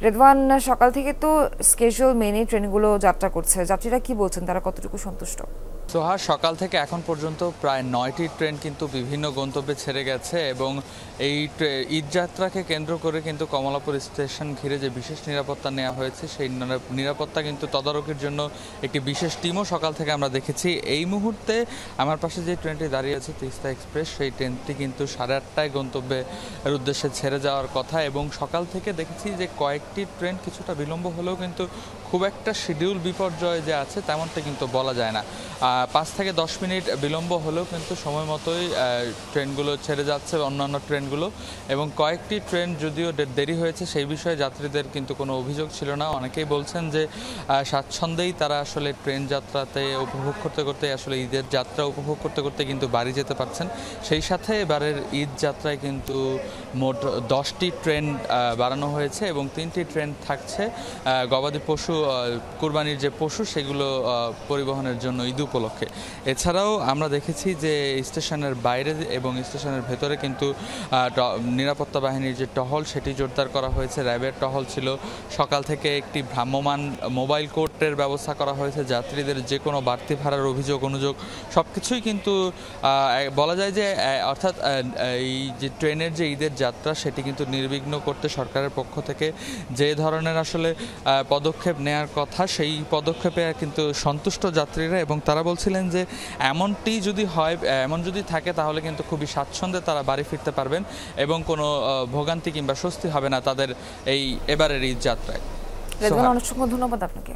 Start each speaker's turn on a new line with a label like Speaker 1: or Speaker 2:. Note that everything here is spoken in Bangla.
Speaker 1: রেদওয়ান, সকাল থেকে তো স্কেজুয়াল মেনে ট্রেনগুলো যাত্রা করছে, যাত্রীরা কি বলছেন, তারা কতটুকু সন্তুষ্ট?
Speaker 2: সোহা, সকাল থেকে এখন পর্যন্ত প্রায় 9টি ট্রেন কিন্তু বিভিন্ন গন্তব্যে ছেড়ে গেছে এবং এই ঈদযাত্রাকে কেন্দ্র করে কিন্তু কমলাপুর স্টেশন ঘিরে যে বিশেষ নিরাপত্তা নেওয়া হয়েছে সেই নিরাপত্তা কিন্তু তদারকির জন্য একটি বিশেষ টিমও সকাল থেকে আমরা দেখেছি। এই মুহূর্তে আমার পাশে যে ট্রেনটি দাঁড়িয়ে আছে তিস্তা এক্সপ্রেস, সেই ট্রেনটি কিন্তু 8:30টায় গন্তব্যের উদ্দেশ্যে ছেড়ে যাওয়ার কথা এবং সকাল থেকে দেখেছি যে কয়েকটি ট্রেন কিছুটা বিলম্ব হলেও কিন্তু খুব একটা শিডিউল বিপর্যয় যে আছে তেমনটা কিন্তু বলা যায় না। 5 থেকে 10 মিনিট বিলম্ব হলেও কিন্তু সময় মতোই ট্রেনগুলো ছেড়ে যাচ্ছে অন্যান্য ট্রেনগুলো, এবং কয়েকটি ট্রেন যদিও দেরি হয়েছে সেই বিষয়ে যাত্রীদের কিন্তু কোনো অভিযোগ ছিল না। অনেকেই বলছেন যে স্বাচ্ছন্দ্যেই তারা আসলে ট্রেন যাত্রাতে উপভোগ করতে করতে আসলে ঈদের যাত্রা উপভোগ করতে করতে কিন্তু বাড়ি যেতে পারছেন। সেই সাথে এবারের ঈদ যাত্রায় কিন্তু মোট 10টি ট্রেন বাড়ানো হয়েছে এবং 3টি ট্রেন থাকছে গবাদি পশু কুরবানির যে পশু সেগুলো পরিবহনের জন্য ঈদ উপলক্ষে। এছাড়াও আমরা দেখেছি যে স্টেশনের বাইরে এবং স্টেশনের ভেতরে কিন্তু নিরাপত্তা বাহিনীর যে টহল সেটি জোরদার করা হয়েছে। র্যাবের টহল ছিল। সকাল থেকে একটি ভ্রাম্যমাণ মোবাইল কোর্টের ব্যবস্থা করা হয়েছে। যাত্রীদের যে কোনো বাড়তি ভাড়ার অভিযোগ অনুযোগ সব কিছুই কিন্তু বলা যায় যে অর্থাৎ এই যে ট্রেনের যে ঈদের যাত্রা সেটি কিন্তু নির্বিঘ্ন করতে সরকারের পক্ষ থেকে যে ধরনের আসলে পদক্ষেপ নেওয়ার কথা সেই পদক্ষেপে কিন্তু সন্তুষ্ট যাত্রীরা, এবং তারা বলছিলেন যে এমনটি যদি হয়, এমন যদি থাকে তাহলে কিন্তু খুবই স্বাচ্ছন্দ্যে তারা বাড়ি ফিরতে পারবেন এবং কোনো ভোগান্তি কিংবা স্বস্তি হবে না তাদের এই এবারের ঈদ যাত্রায়।
Speaker 1: রেদওয়ান, অনেক ধন্যবাদ আপনাকে।